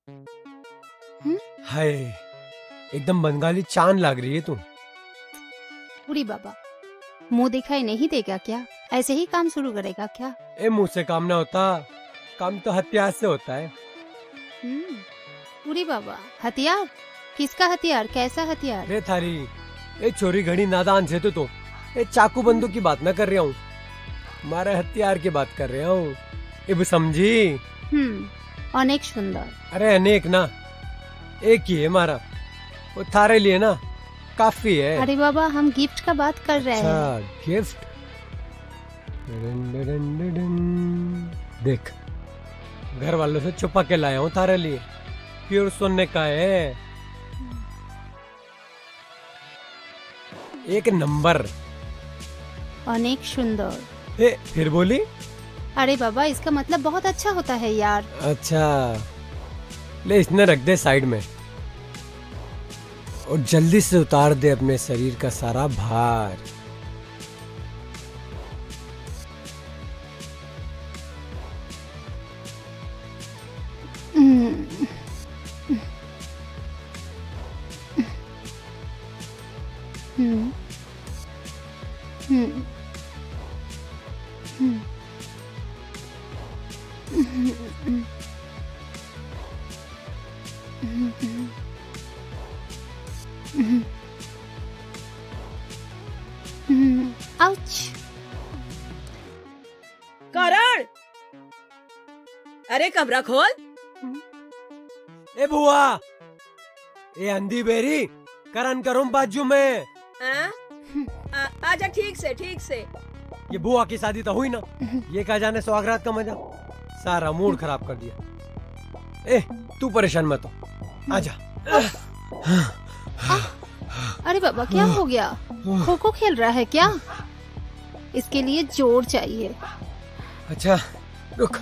हम्म? हाय, एकदम बंगाली चांद लग रही है तू। उड़ी बाबा, मुंह दिखाई नहीं देगा क्या? ऐसे ही काम शुरू करेगा क्या? ए, मुंह से काम ना होता, काम तो हथियार से होता है। उड़ी बाबा, हथियार? किसका हथियार? कैसा हथियार? रे थारी, ए छोरी घड़ी नादान से तो ए चाकू बंदूक की बात ना कर रहा हूँ, मारे हथियार की बात कर रहा हूँ। ए वो समझी? अनेक सुंदर। अरे अनेक ना, एक ही है मारा, वो थारे लिए ना काफी है। अरे बाबा, हम गिफ्ट का बात कर रहे हैं। अच्छा, गिफ्ट। देख, घर वालों से छुपा के लाया हूँ थारे लिए, प्योर सोने का है, एक नंबर। अनेक सुंदर। ए, फिर बोली? अरे बाबा, इसका मतलब बहुत अच्छा होता है यार। अच्छा, ले इसने रख दे साइड में और जल्दी से उतार दे अपने शरीर का सारा भार। आउच। करण, अरे कमरा खोल। ए बुआ, ए अंधी बेरी, करन करूं बाजू में। आजा, ठीक से। ये बुआ की शादी तो हुई ना, ये क्या जाने सौगात का मजा, सारा मूड खराब कर दिया। ए, तू परेशान मत हो, आजा। अरे बाबा, क्या हो गया? खो खो खेल रहा है क्या? इसके लिए जोर चाहिए। अच्छा, रुक।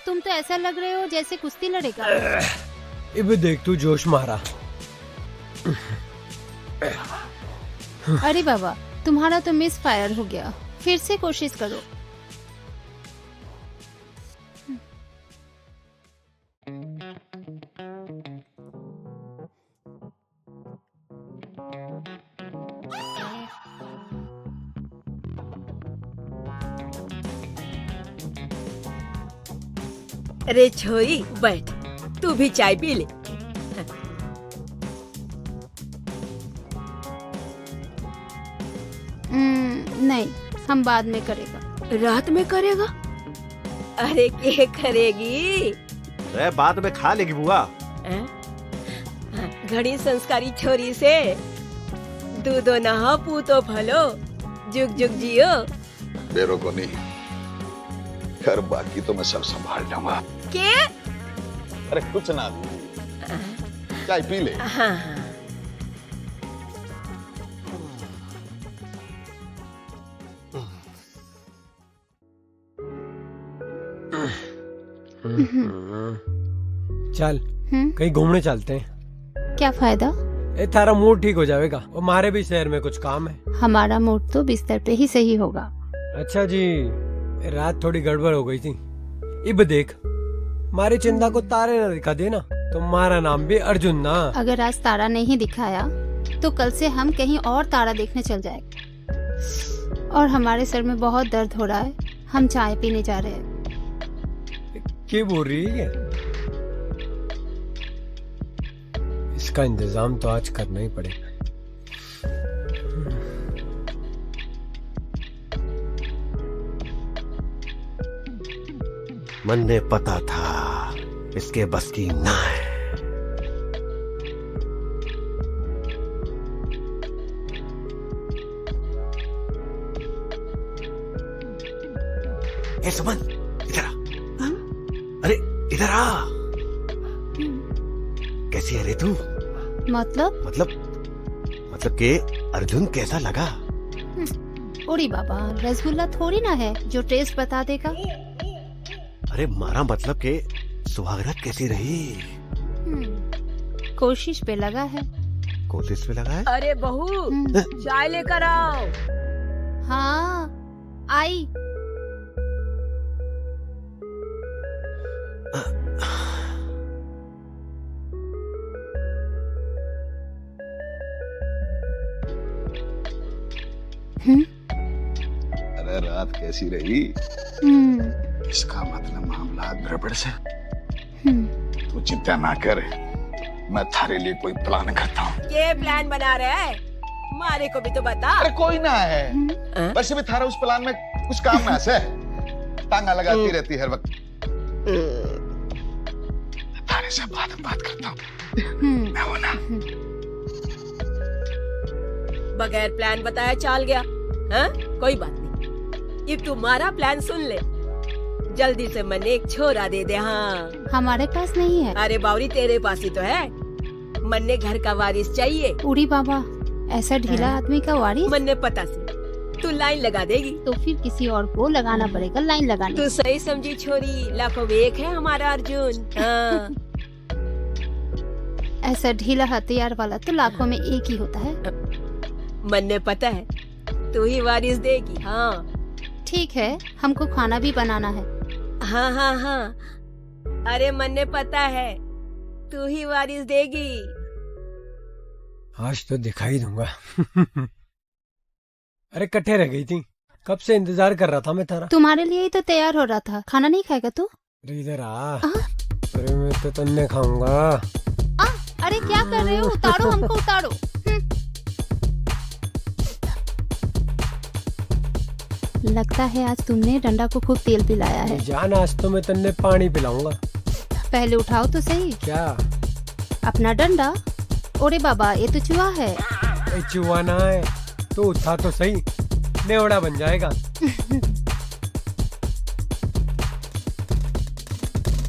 तुम तो ऐसा लग रहे हो जैसे कुश्ती लड़ेगा। इब देख, तू जोश मारा। अरे बाबा, तुम्हारा तो मिस फायर हो गया, फिर से कोशिश करो। अरे छोरी, बैठ, तू भी चाय पी ले। नहीं, हम बाद में करेगा। रात में करेगा? अरे क्या करेगी? अरे बाद में खा लेगी बुआ। घड़ी संस्कारी छोरी से दूधो नहा पूतो भलो, जुग जुग जियो। बेरो को नहीं, घर बाकी तो मैं सब संभाल लूंगा। क्या? अरे कुछ ना, चाय पी ले। हाँ। चल, कहीं घूमने चलते हैं। क्या फायदा? ए, थारा मूड ठीक हो जाएगा, और हमारे भी शहर में कुछ काम है। हमारा मूड तो बिस्तर पे ही सही होगा। अच्छा जी, रात थोड़ी गड़बड़ हो गई थी। इब देख, हमारी चिंता को तारे न दिखा देना, तुम्हारा नाम भी अर्जुन ना। अगर आज तारा नहीं दिखाया तो कल से हम कहीं और तारा देखने चल जाएंगे। और हमारे सर में बहुत दर्द हो रहा है, हम चाय पीने जा रहे हैं। क्या बोल रही है? इसका इंतजाम तो आज करना ही पड़ेगा। मन ने पता था इसके बस की ना है। ए सुमन, इधर आ। अरे इधर आ। कैसी है रे तू? मतलब के अर्जुन कैसा लगा? उड़ी बाबा, रसगुल्ला थोड़ी ना है जो टेस्ट बता देगा। अरे मारा मतलब के सुहागरात कैसी रही? कोशिश पे लगा है। कोशिश पे लगा है? अरे बहू, चाय लेकर आओ। हाँ आई। अरे रात कैसी रही? इसका मतलब मामला गड़बड़ से। तू चिंता ना कर, मैं थारे लिए कोई प्लान करता हूँ। ये प्लान बना रहे है? मारे को भी तो बता। अरे कोई ना है, वैसे भी थारा उस प्लान में कुछ काम ना से टांगा लगाती रहती हर वक्त। थारे से बाद में बात करता हूँ। मैं हूं ना। बगैर प्लान बताया चाल गया। हाँ? कोई बात नहीं, ये तुम्हारा प्लान सुन ले। जल्दी से मन एक छोरा दे दे। हाँ, हमारे पास नहीं है। अरे बावरी, तेरे पास ही तो है। मन ने घर का वारिस चाहिए। उड़ी बाबा, ऐसा ढीला आदमी का वारिस? मन ने पता से तू लाइन लगा देगी तो फिर किसी और को लगाना पड़ेगा लाइन लगाने। तू सही समझी छोरी, लाखों में एक है हमारा अर्जुन। हाँ। ऐसा ढीला हथियार वाला तो लाखों में एक ही होता है। मन ने पता है, तू ही वारिस देगी। हाँ ठीक है, हमको खाना भी बनाना है। हाँ हाँ हाँ, अरे मन ने पता है, तू ही वारिस देगी। आज तो दिखाई दूंगा। अरे कट्ठे रह गई थी, कब से इंतजार कर रहा था मैं तारा। तुम्हारे लिए ही तो तैयार हो रहा था। खाना नहीं खाएगा तू? अरे इधर आ। अरे मैं तो तन्ने खाऊंगा। अरे क्या कर रहे हो? उतारो हमको, उतारो। लगता है आज तुमने डंडा को खूब तेल पिलाया है। जान, आज तो मैं तन्ने पानी पिलाऊंगा। पहले उठाओ तो सही क्या? अपना डंडा। ओरे बाबा, ये तो चूहा है। चूहा ना है तो उठा तो सही, नेवड़ा बन जाएगा।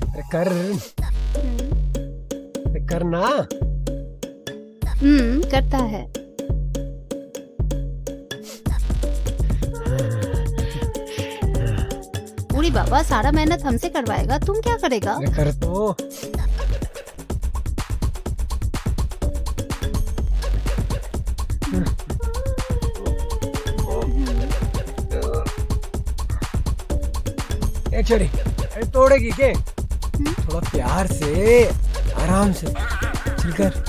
अरे कर, करना। करता है। पूरी बाबा सारा मेहनत हमसे करवाएगा, तुम क्या करेगा? अरे कर तो। छोड़ी, अरे तोड़ेगी के? थोड़ा प्यार से, आराम से चलकर।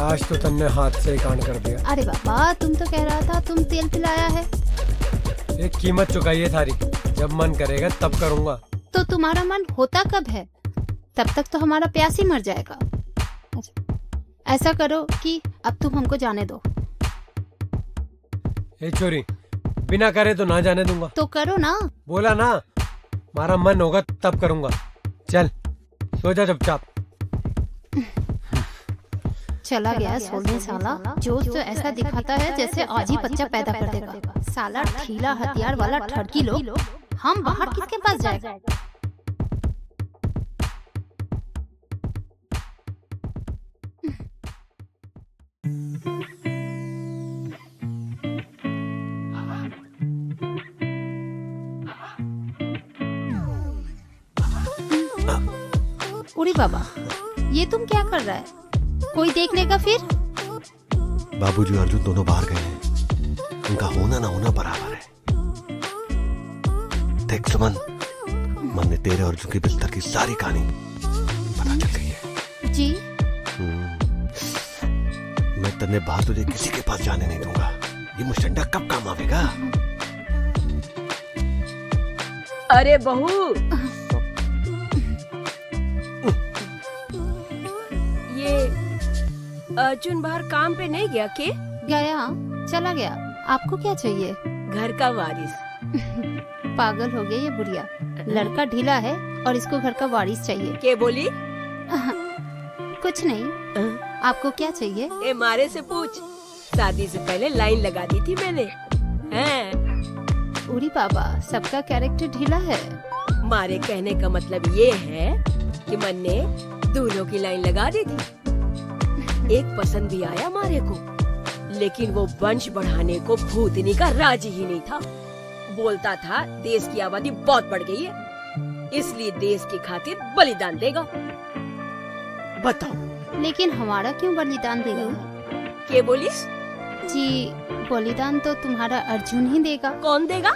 आज तो तुमने हाथ से ही कांड कर दिया। अरे बाबा, तुम तो कह रहा था तुम तेल पिलाया है। एक कीमत चुकाई है थारी, जब मन करेगा तब करूंगा। तो तुम्हारा मन होता कब है? तब तक तो हमारा प्यास ही मर जाएगा। अच्छा, ऐसा करो कि अब तुम हमको जाने दो। ए चोरी, बिना करे तो ना जाने दूंगा। तो करो ना। बोला ना, मारा मन होगा तब करूंगा। चल सो जा चुपचाप। चला गया सोलने साला, जो तो ऐसा दिखाता है जैसे आज ही बच्चा पैदा कर देगा। साला ढीला हथियार वाला ठड़की लोग, हम बाहर किसके पास जाएगा? उड़ी बाबा, ये तुम क्या कर रहा है? कोई देख लेगा फिर? बाबूजी और अर्जुन दोनों बाहर गए हैं, उनका होना ना होना बराबर है। देख सुमन, मन ने तेरे और अर्जुन के बिस्तर की सारी कहानी पता चल गई है। जी? मैं तन्ने बाहर तुझे किसी के पास जाने नहीं दूंगा। ये मुशंडा कब काम आवेगा? अरे बहू, ये अर्जुन बाहर काम पे नहीं गया के? गया, चला गया। आपको क्या चाहिए? घर का वारिस। पागल हो गई ये बुढ़िया। लड़का ढीला है और इसको घर का वारिस चाहिए। के बोली? कुछ नहीं। आपको क्या चाहिए? ए मारे से पूछ, शादी से पहले लाइन लगा दी थी मैंने। उरी बाबा, सबका कैरेक्टर ढीला है। मारे कहने का मतलब ये है कि मन ने दोनों की लाइन लगा दी थी। एक पसंद भी आया मारे को, लेकिन वो वंश बढ़ाने को भूतनी का राजी ही नहीं था। बोलता था देश की आबादी बहुत बढ़ गई है, इसलिए देश की खातिर बलिदान देगा। बताओ। लेकिन हमारा क्यों बलिदान देगा? क्या बोलिस? जी, बलिदान तो तुम्हारा अर्जुन ही देगा। कौन देगा?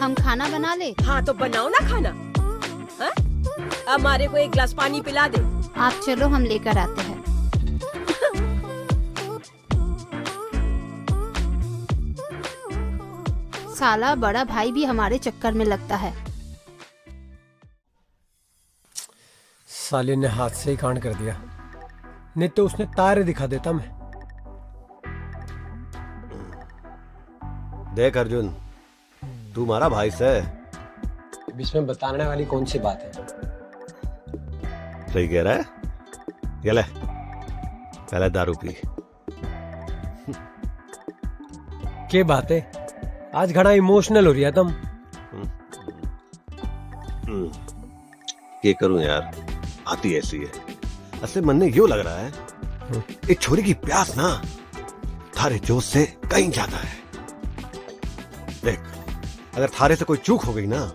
हम खाना बना ले। हाँ तो बनाओ ना खाना। हाँ? हमारे को एक गिलास पानी पिला दे। आप चलो, हम लेकर आते हैं। साला बड़ा भाई भी हमारे चक्कर में लगता है। साले ने हाथ से ही कांड कर दिया, नहीं तो उसने तारे दिखा देता मैं। देख अर्जुन, तू हमारा भाई से। बीच में बताने वाली कौन सी बात है? सही कह रहा है। ये ले, पहले दारू पी। क्या बात है, आज घड़ा इमोशनल हो रही है तुम। ये करूं यार, आती ऐसी है। असल मन में यूं लग रहा है एक छोरी की प्यास ना थारे जोश से कहीं ज्यादा है। देख, अगर थारे से कोई चूक हो गई ना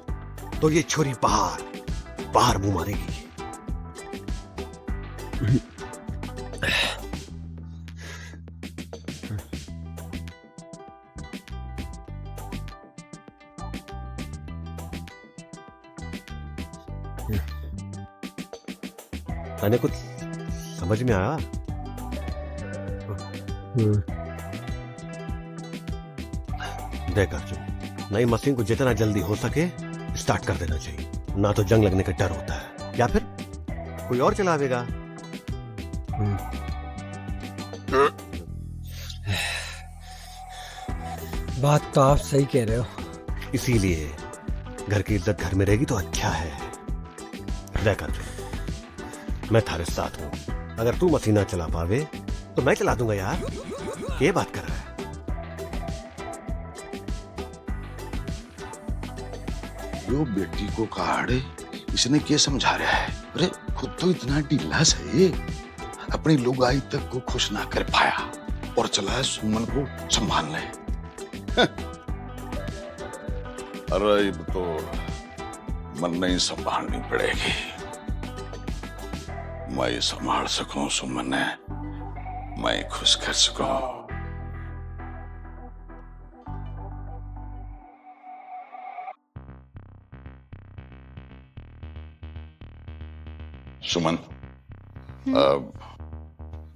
तो ये छोरी बाहर मुंह मारेगी। तने कुछ समझ में आया? देख अर्जुन, नई मशीन को जितना जल्दी हो सके स्टार्ट कर देना चाहिए, ना तो जंग लगने का डर होता है, या फिर कोई और चलावेगा। बात तो आप सही कह रहे हो। इसीलिए घर की इज्जत घर में रहेगी तो अच्छा है। देख अर्जुन, मैं थारे साथ हूं। अगर तू मशीन ना चला पावे तो मैं चला दूंगा यार। ये बात कर रहा है? यो बेटी को काढ़े इसने क्या समझा रहा है? अरे खुद तो इतना ढीला है, अपनी लुगाई तक को खुश ना कर पाया और चला है सुमन को संभालने। अरे अब तो मन नहीं संभालनी पड़ेगी। मैं संभाल सकूं सुमन ने, मैं खुश कर सकूं। सुमन,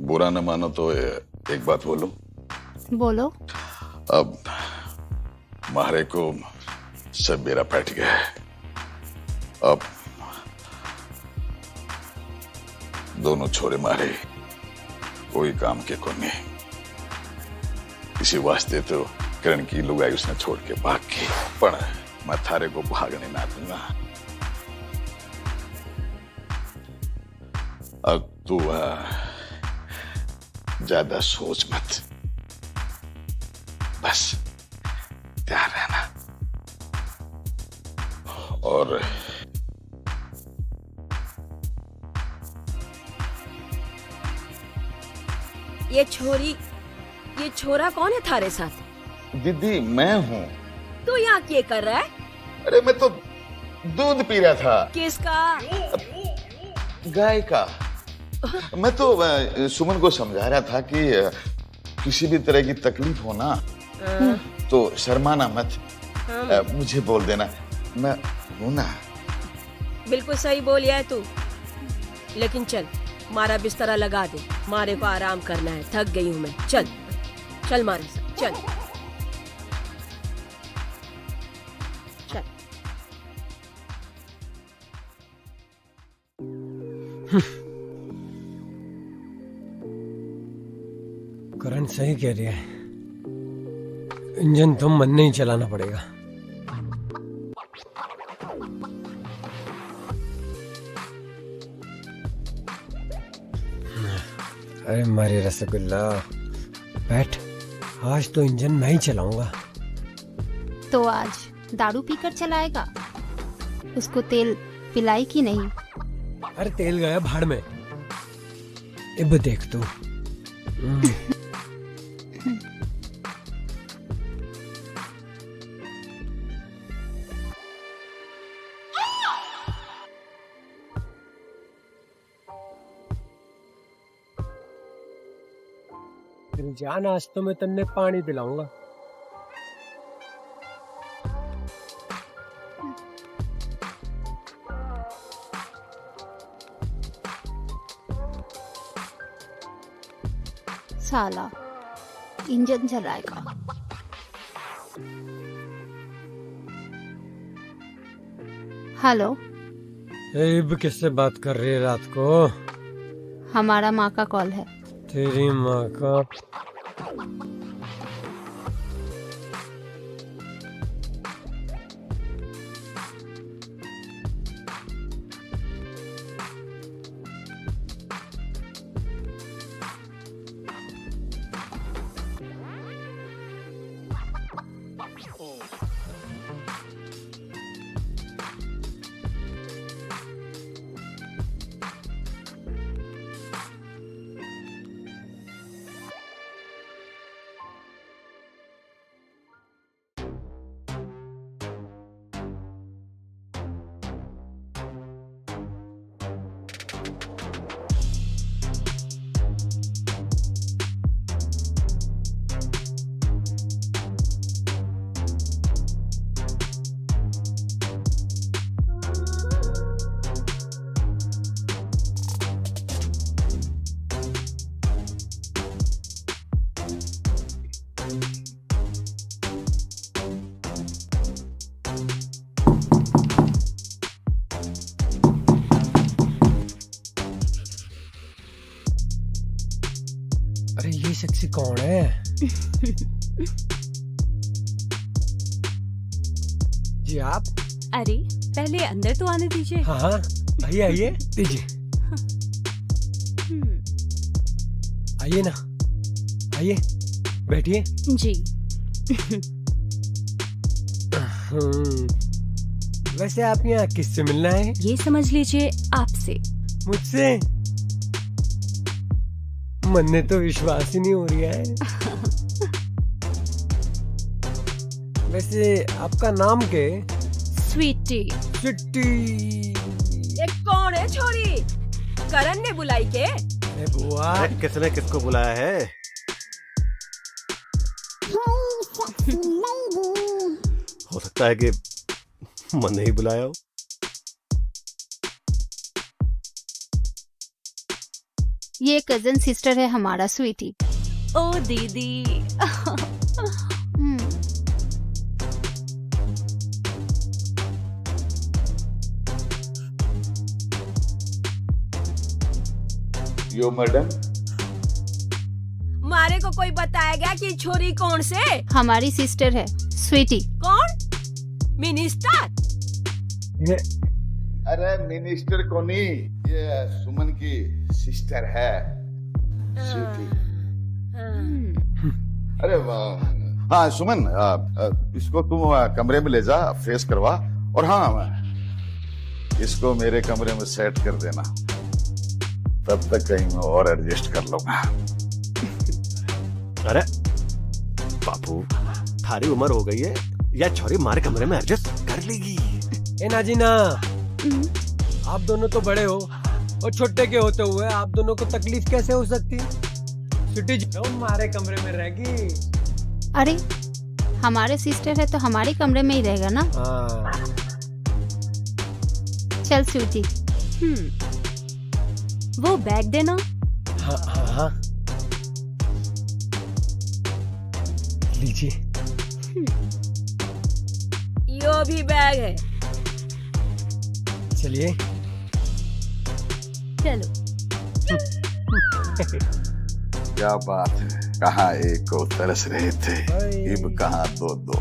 बुरा न मानो तो एक बात बोलूं? बोलो। अब मारे को सब बेरा बैठ गया है। अब दोनों छोरे मारे कोई काम के को नहीं। इसी वास्ते तो किरण की लुगाई उसने छोड़ के भाग गई, पर मैं थारे को भागने ना दूंगा। अब तू ज्यादा सोच मत, बस तैयार रहना। और ये छोरा कौन है थारे साथ? दीदी मैं हूँ। तू यहाँ क्या कर रहा है? अरे मैं तो दूध पी रहा था। किसका? गाय का। मैं तो सुमन को समझा रहा था कि किसी भी तरह की तकलीफ हो ना तो शर्माना मत, मुझे बोल देना, मैं हूं ना। बिल्कुल सही बोलिया है तू, लेकिन चल मारा बिस्तरा लगा दे, मारे को आराम करना है, थक गई हूँ मैं। चल चल मारे साथ चल चल। करण सही कह रही है, इंजन तो मन नहीं चलाना पड़ेगा। अरे मारे रसगुल्ला, बैठ, आज तो इंजन मैं ही चलाऊंगा। तो आज दारू पीकर चलाएगा? उसको तेल पिलाई कि नहीं? अरे तेल गया भाड़ में, अब देख तू। इतनी जान, आज तो मैं तन्ने पानी पिलाऊंगा। साला इंजन चलाएगा। हेलो, इब किससे बात कर रही है रात को? हमारा माँ का कॉल है। तेरी माँ का। अरे ये शख्स कौन है? जी आप? अरे पहले अंदर तो आने दीजिए। हाँ हाँ, आइए आइए, दीजिए। आइए ना, आइए बैठिए। जी। वैसे आप यहाँ किससे मिलना है? ये समझ लीजिए आपसे। मुझसे? मन ने तो विश्वास ही नहीं हो रहा है। वैसे आपका नाम क्या है? स्वीटी। स्वीटी। ये कौन है छोरी? करण ने बुलाई के? अरे बुआ, अरे किसने किसको बुलाया है? हो सकता है कि मन ने ही बुलाया हो। ये कजन सिस्टर है हमारा, स्वीटी। ओ दीदी। यो मैडम, मारे को कोई बताएगा कि छोरी कौन से? हमारी सिस्टर है स्वीटी। कौन? मिनिस्टर? अरे मिनिस्टर को नहीं, ये सुमन की सिस्टर है, स्वीटी। अरे हाँ सुमन, इसको तुम कमरे में ले जा, फ्रेश करवा, और हाँ इसको मेरे कमरे में सेट कर देना, तब तक कहीं मैं और एडजस्ट कर लूंगा। अरे बापू, थारी उम्र हो गई है, या छोरी हमारे कमरे में एडजस्ट कर लेगी। ए नाजीना, आप दोनों तो बड़े हो और छोटे के होते हुए आप दोनों को तकलीफ कैसे हो सकती? स्वीटी जी हमारे कमरे में रहेगी। अरे हमारे सिस्टर है तो हमारे कमरे में ही रहेगा ना। हाँ। चल स्वीटी। वो बैग देना। हाँ हाँ हाँ, लीजिए। यो भी बैग है। चलिए। चलो। क्या बात है, कहाँ एक को तरस रहे थे, इब कहाँ दो दो।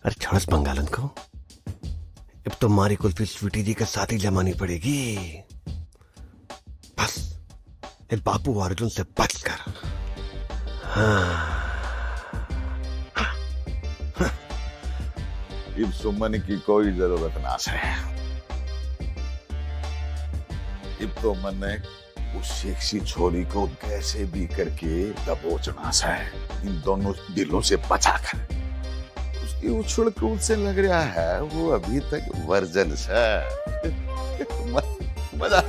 अरे छोड़स बंगालन को, अब तो हमारी कुल्फी स्वीटी जी के साथ ही जमानी पड़ेगी। बस इस बापू और अर्जुन से बचकर। हाँ। इब सुमन की कोई जरूरत ना है। इब तो मन ने उस सेक्सी छोरी को कैसे भी करके दबोचना है, इन दोनों दिलों से बचाकर। उस ये उछल कूद से लग रहा है वो अभी तक वर्जन सा। मजा।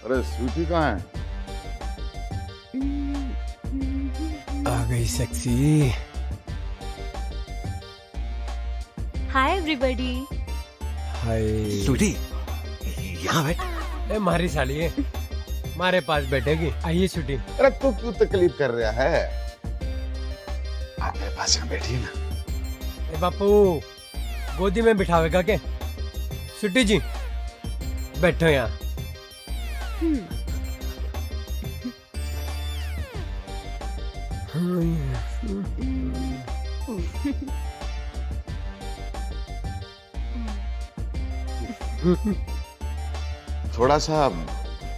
अरे स्वीटी कहाँ है? आ गई sexy. Hi everybody. Hi sweety, यहाँ बैठ। ए मारी साली है, हमारे पास बैठेगी। आइए छुट्टी। अरे तू क्यों तकलीफ कर रहा है? आप मेरे पास यहाँ बैठिए ना। ए बापू, गोदी में बिठावेगा के? छुट्टी जी, बैठो यहाँ। थोड़ा सा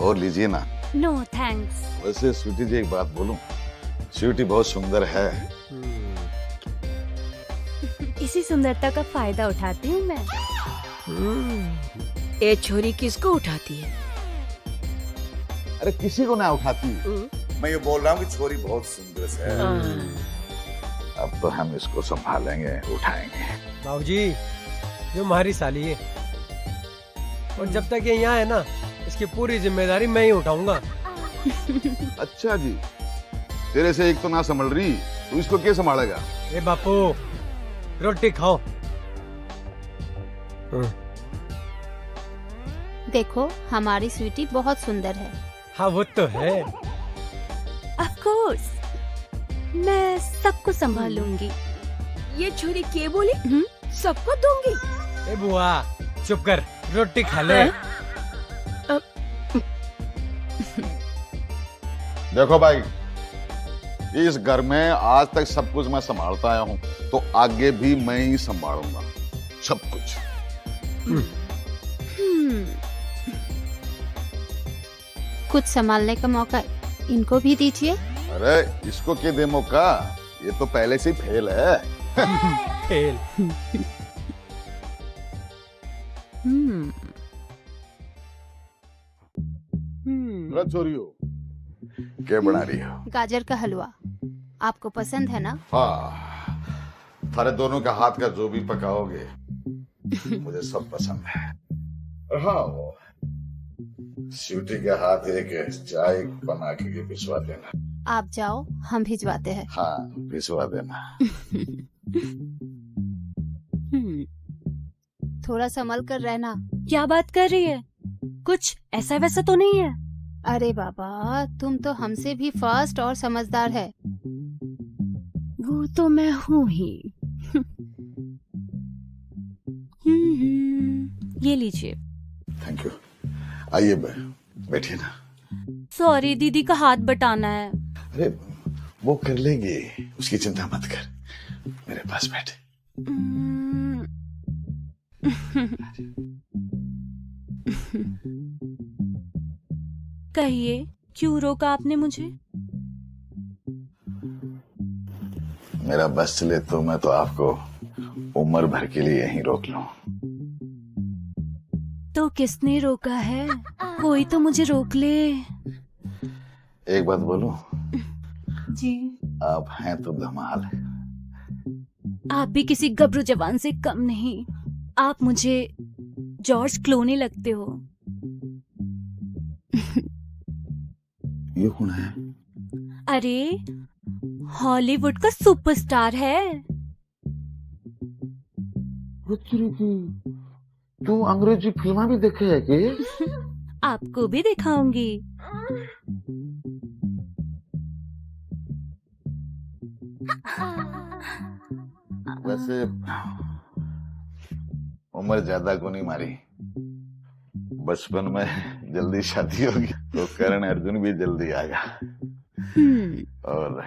और लीजिए ना। No thanks. वैसे स्वीटी जी एक बात बोलूं, स्वीटी बहुत सुंदर है। इसी सुंदरता का फायदा उठाती हूँ मैं। ये छोरी किसको उठाती है? अरे किसी को ना उठाती। मैं ये बोल रहा हूँ कि छोरी बहुत सुंदर है। अब तो हम इसको संभालेंगे, उठाएंगे। बाबूजी, जो हमारी साली है, और जब तक ये यहाँ है ना, इसकी पूरी जिम्मेदारी मैं ही उठाऊंगा। अच्छा जी, तेरे से एक तो ना संभल रही, तू इसको क्या संभालेगा? ए बापू, रोटी खाओ। देखो, हमारी स्वीटी बहुत सुंदर है। हाँ वो तो है। ऑफ कोर्स, मैं सबको संभालूंगी। ये छोरी के बोली? सबको दूंगी। ए बुआ, चुप कर, रोटी खा ले। देखो भाई, इस घर में आज तक सब कुछ मैं संभालता आया हूँ, तो आगे भी मैं ही संभालूंगा सब कुछ। कुछ संभालने का मौका इनको भी दीजिए। अरे इसको क्या दे मौका, ये तो पहले से ही फेल है। फेल। अरे छोरियो, क्या बना रही हो? गाजर का हलवा आपको पसंद है ना? हाँ, थारे दोनों का हाथ का जो भी पकाओगे मुझे सब पसंद है। हाँ, वो स्वीटी के हाथ एक चाय बना के भिजवा देना। आप जाओ, हम भिजवाते हैं। हाँ, भिजवा देना। थोड़ा संभल कर रहना। क्या बात कर रही है? कुछ ऐसा वैसा तो नहीं है? अरे बाबा, तुम तो हमसे भी फास्ट और समझदार है। वो तो मैं हूँ ही। ये लीजिए। Thank you. आइए बैठिए ना। सॉरी, दीदी का हाथ बटाना है। अरे वो कर लेंगे, उसकी चिंता मत कर, मेरे पास बैठे। कहिए, क्यों रोका आपने मुझे? मेरा बस चले तो मैं तो आपको उम्र भर के लिए यहीं रोक लूं। तो किसने रोका है? कोई तो मुझे रोक ले। एक बात बोलूं? जी। आप हैं तो धमाल। आप भी किसी गबरू जवान से कम नहीं। आप मुझे जॉर्ज क्लोनी लगते हो। ये कौन है? अरे, हॉलीवुड का सुपरस्टार है। तू अंग्रेजी फिल्में भी देखे है कि? आपको भी दिखाऊंगी। वैसे उम्र ज्यादा को नहीं मारी, बचपन में जल्दी शादी होगी तो करण अर्जुन भी जल्दी आएगा। और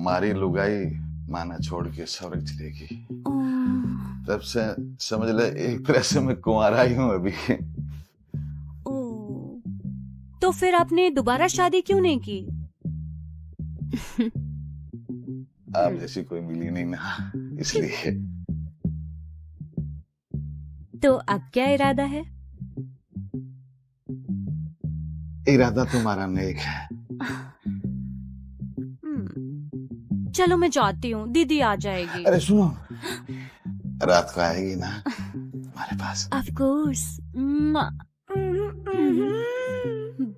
मारी लुगाई माना छोड़ के स्वर्ग चलेगी। तब से समझ ले एक तरह से मैं कुंवारा ही हूँ अभी। तो फिर आपने दोबारा शादी क्यों नहीं की? आप जैसी कोई मिली नहीं ना, इसलिए। तो अब क्या इरादा है? इरादा तुम्हारा नेक है, चलो मैं जाती हूँ, दीदी आ जाएगी। अरे सुनो, रात को आएगी ना हमारे पास? Of course.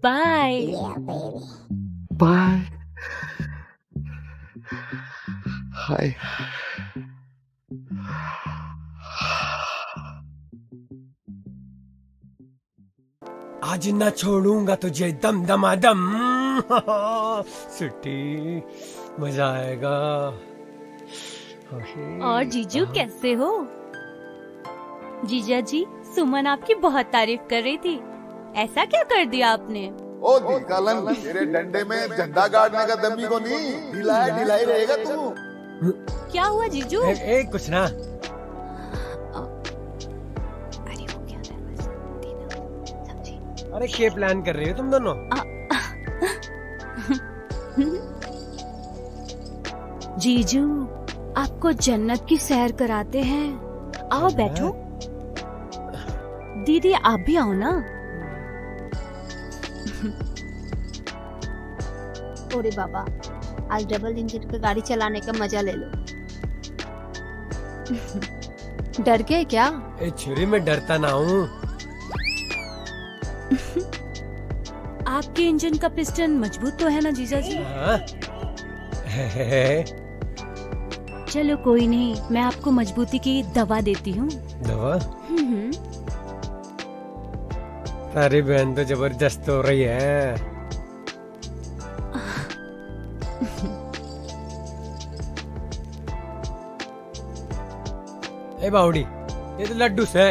Bye. Bye. Hi. आज ना छोड़ूंगा तुझे दम दमादम। सिटी मजा आएगा। और जीजू कैसे हो? जीजा जी, सुमन आपकी बहुत तारीफ कर रही थी, ऐसा क्या कर दिया आपने? ओ निकालन, तेरे डंडे में झंडा गाड़ने का दम भी को नहीं, ढिलाई रहेगा तू। क्या हुआ जीजू? कुछ ना। अरे वो क्या था, समझी? अरे क्या प्लान कर रही हो तुम दोनों? जीजू, आपको जन्नत की सैर कराते हैं, आओ बैठो। दीदी आप भी आओ ना। अरे बाबा, आज डबल इंजन की गाड़ी चलाने का मजा ले लो। डर गए क्या? ए छुरी, में डरता ना हूँ। आपके इंजन का पिस्टन मजबूत तो है ना जीजा जी? हाँ? चलो कोई नहीं, मैं आपको मजबूती की दवा देती हूँ। दवा? अरे बहन तो जबरदस्त हो रही है। ए बाउडी, ये तो लड्डू से।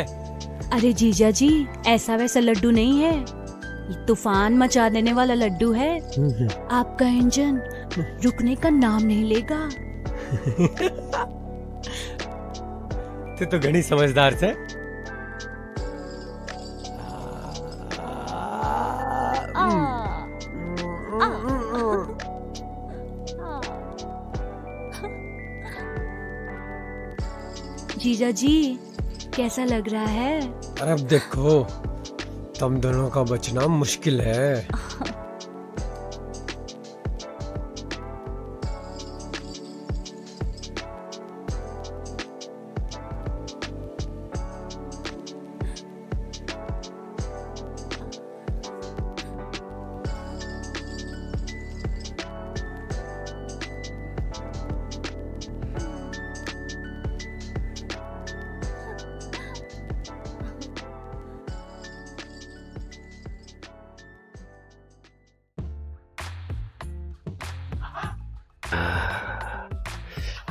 अरे जीजा जी, ऐसा वैसा लड्डू नहीं है, ये तूफान मचा देने वाला लड्डू है। आपका इंजन रुकने का नाम नहीं लेगा। तू तो घनी समझदार से। जीजा जी, कैसा लग रहा है? अरे अब देखो, तुम दोनों का बचना मुश्किल है।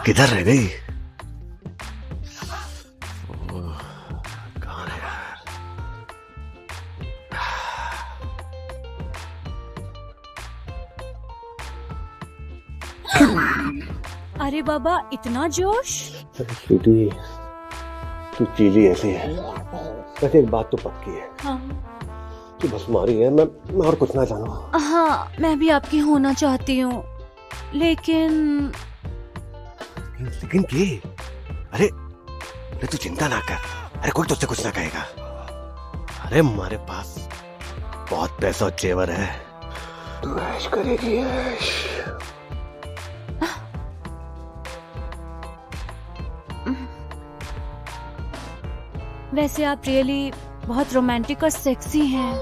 किधर रह गई? कहाँ है यार? अरे बाबा, इतना जोश? स्वीटी, तू चीली ऐसी है। वैसे एक बात तो पक्की है, हाँ। तू बस मारी है। मैं और कुछ ना जानूं। हाँ, मैं भी आपकी होना चाहती हूँ, लेकिन लेकिन की? अरे तू चिंता ना कर। अरे कोई तुझसे कुछ ना कहेगा। अरे हमारे पास बहुत पैसा और जेवर है। तू ऐश करेगी ऐश। वैसे आप रियली बहुत रोमांटिक और सेक्सी हैं,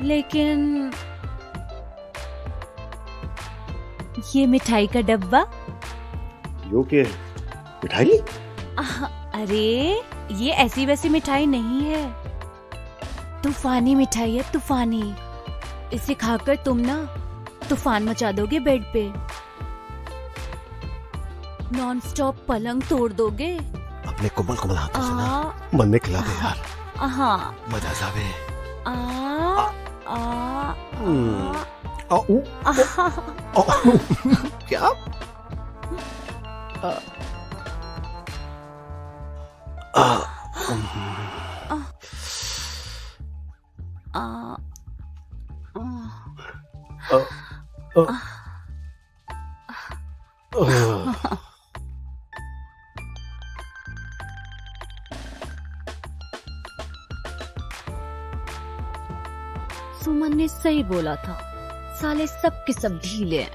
लेकिन ये मिठाई का डब्बा? यो के मिठाई? अरे ये ऐसी वैसी मिठाई नहीं है, तूफानी मिठाई है, तूफानी। इसे खाकर तुम ना तूफान मचा दोगे बेड पे, नॉन स्टॉप पलंग तोड़ दोगे। अपने कोमल कोमल हाथों से ना मन में खिला दे यार। हाँ, मजा जावे। क्या? सुमन ने सही बोला था, साले सब के सब ढीले हैं।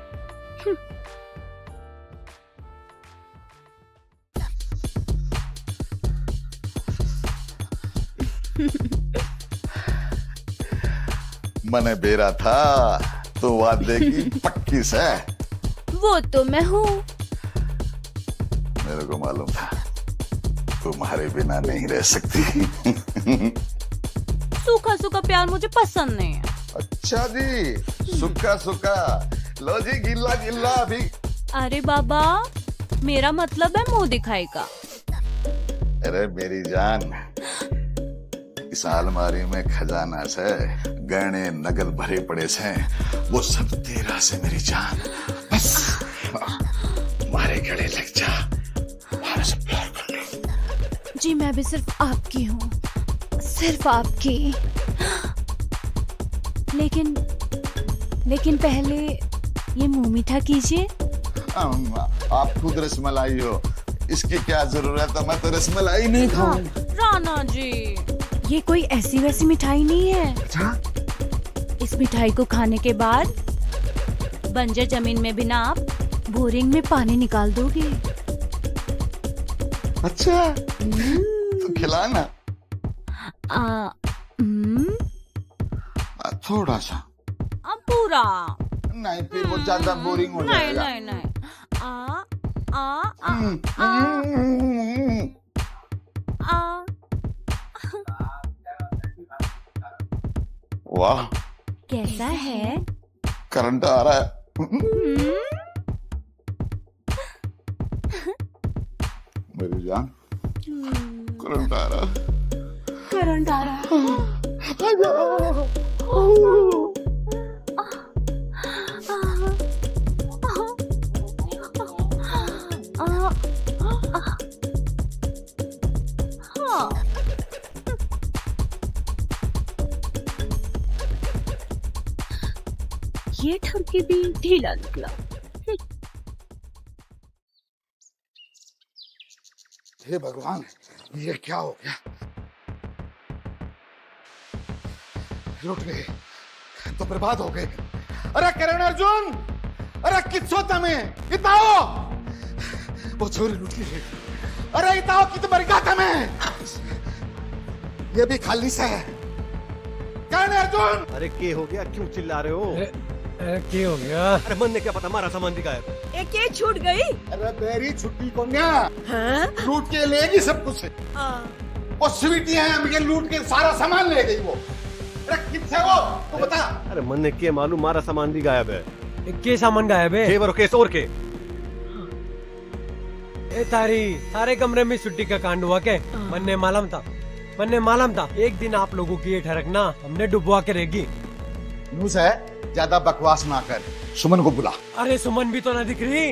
मैंने बेरा था तो वादे की पक्की से। वो तो मैं हूँ। मेरे को मालूम था तुम्हारे बिना नहीं रह सकती। सूखा सूखा प्यार मुझे पसंद नहीं है। अच्छा जी, सुखा सुखा, लो जी गिल्ला गिल्ला अभी। अरे बाबा, मेरा मतलब है मुंह दिखाई का। अरे मेरी जान, इस अलमारी में खजाना से गहने नगद भरे पड़े से, वो सब तेरा से मेरी जान। बस मारे गले लग जा, मारे से प्यार कर ले। जी मैं भी सिर्फ आपकी हूँ, सिर्फ आपकी। लेकिन पहले ये मुंह मीठा कीजिए। आप खुद रसमलाई हो, इसकी क्या जरूरत है? मैं तो रसमलाई नहीं खाऊं। राणा जी, ये कोई ऐसी वैसी मिठाई नहीं है। अच्छा? इस मिठाई को खाने के बाद बंजर जमीन में भी ना आप बोरिंग में पानी निकाल दोगे। अच्छा, तो खिलाना। थोड़ा सा। पूरा। नहीं, फिर वो ज्यादा बोरिंग हो जाएगा। नहीं नहीं नहीं। वाह, कैसा है? करंट आ रहा है। मेरी जान, करंट आ रहा है। करंट आ रहा है। ये ठरकी भी ढीला निकला। हे भगवान, ये क्या हो गया? लुट गए तो बर्बाद हो गए। अरे करण अर्जुन, अरे किसो तमें इताओ, वो छोरी लुट गई। अरे इताओ की तो मरगा तमें, ये भी खाली सा है। करण अर्जुन, अरे क्या हो गया, क्यों चिल्ला रहे हो? अरे क्या हो गया? अरे मन ने क्या पता, हमारा सामान भी गायब। एक ये छूट गई। अरे मेरी छुट्टी को क्या हाँ? लूट के लेगी सब कुछ। वो स्वीटी है, मुझे लूट के सारा सामान ले गई वो। अरे किससे वो, तू बता। अरे मन ने क्या मालूम, हमारा सामान भी गायब है। के सामान गायब है? जेवर और केस और के। ए तारे कमरे में छुट्टी का कांड हुआ के? मन ने मालूम था एक दिन आप लोगों की ये ठरकना हमने डुबवा के रहेगी। नूस है, ज्यादा बकवास ना कर। सुमन को बुला। अरे सुमन भी तो ना दिख रही।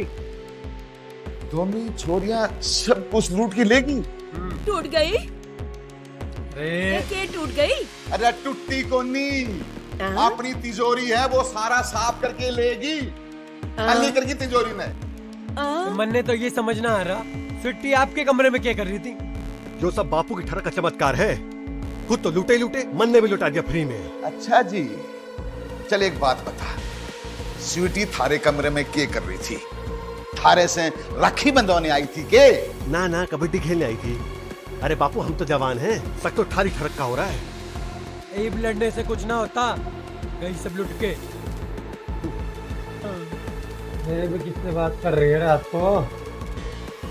दोनों छोरियां सब कुछ लूट के लेगी। टूट गई। अरे एक ये टूट गई। अरे टूटी को नहीं, अपनी तिजोरी है वो सारा साफ करके लेगी। खाली करके तिजोरी में। मन ने तो ये समझना आ रहा, छुट्टी आपके कमरे में क्या कर रही थी? जो सब बापू की ठरक का चमत्कार है, खुद तो लूटे लूटे, मन ने भी लुटा दिया फ्री में। अच्छा जी, चल एक बात बता, स्वीटी थारे कमरे में क्या कर रही थी? थारे से राखी बंधवाने आई थी के? ना कबड्डी खेलने आई थी। अरे बापू हम तो जवान हैं, सब तो थारी ठरक का हो रहा है। ये लड़ने से कुछ ना होता, गई सब लुट के। मेरे भी किससे बात कर रही है रात को?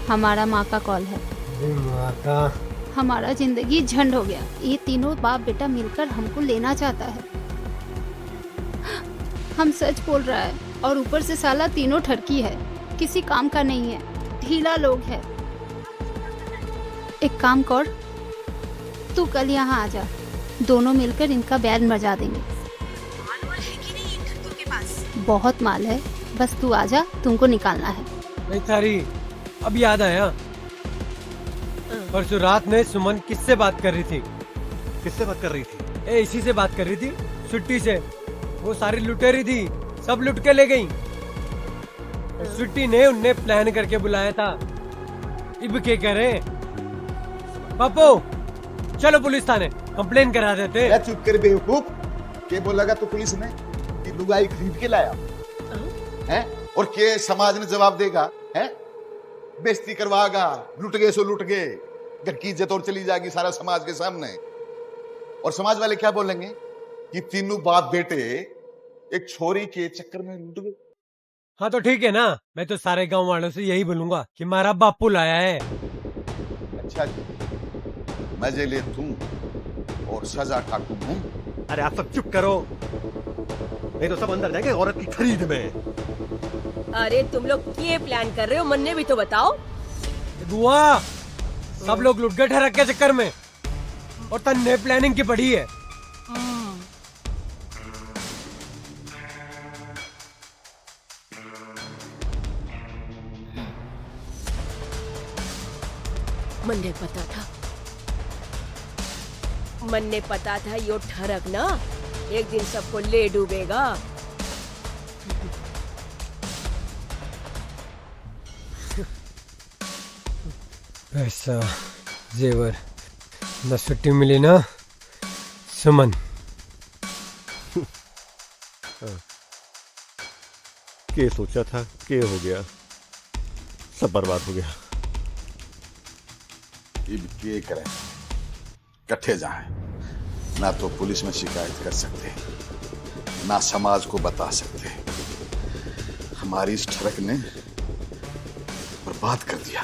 हमारा माँ का कॉल है। माँ का? हमारा जिंदगी झंड हो गया। ये तीनों बाप बेटा मिलकर हमको लेना चाहता है। हम सच बोल रहा है और ऊपर से साला तीनों ठरकी है, किसी काम का नहीं है, ढीला लोग है। एक काम कर, तू कल यहाँ आ जा, दोनों मिलकर इनका बैन बजा देंगे। बहुत माल है, बस तू आ जा, तुमको निकालना है। नहीं तारी, अब याद आया, परसों रात में सुमन किससे बात कर रही थी? किससे बात कर रही थी? इसी से बात कर रही थी, छुट्टी से। वो सारी लुटेरी थी, सब लुट के ले गई। छुट्टी ने उन्हें प्लान करके बुलाया था। अब क्या करे? पापो चलो पुलिस थाने कंप्लेन करा देते। चुप कर बेवकूफ, के बोलेगा तो पुलिस ने कि लुगाई खरीद के लाया है, और के समाज ने जवाब देगा है? बेइज्जती करवाएगा, लुट गए सो लुट गए, घर की इज्जत और चली जाएगी सारा समाज के सामने। और समाज वाले क्या बोलेंगे कि तीनों बाप बेटे एक छोरी के चक्कर में लुट गए। हाँ तो ठीक है ना, मैं तो सारे गांव वालों से यही बोलूंगा कि हमारा बापू लाया है। अच्छा जी, मजे ले तुम और सजा ठाकुर हूं। अरे आप सब चुप करो, नहीं तो सब अंदर जाएंगे औरत की खरीद में। अरे तुम लोग ये प्लान कर रहे हो, मन्ने भी तो बताओ। बुआ, सब लोग लुट गए ठहरक के चक्कर में, और तन्ने प्लानिंग की पड़ी है। मन्ने पता था यो ठरक ना एक दिन सबको ले डूबेगा। पैसा, जेवर, न छुट्टी मिली ना सुमन। के सोचा था के हो गया, सब बर्बाद हो गया। अब के करें, कट्ठे जाएं, ना तो पुलिस में शिकायत कर सकते, ना समाज को बता सकते। हमारी इस ठरक ने बर्बाद कर दिया।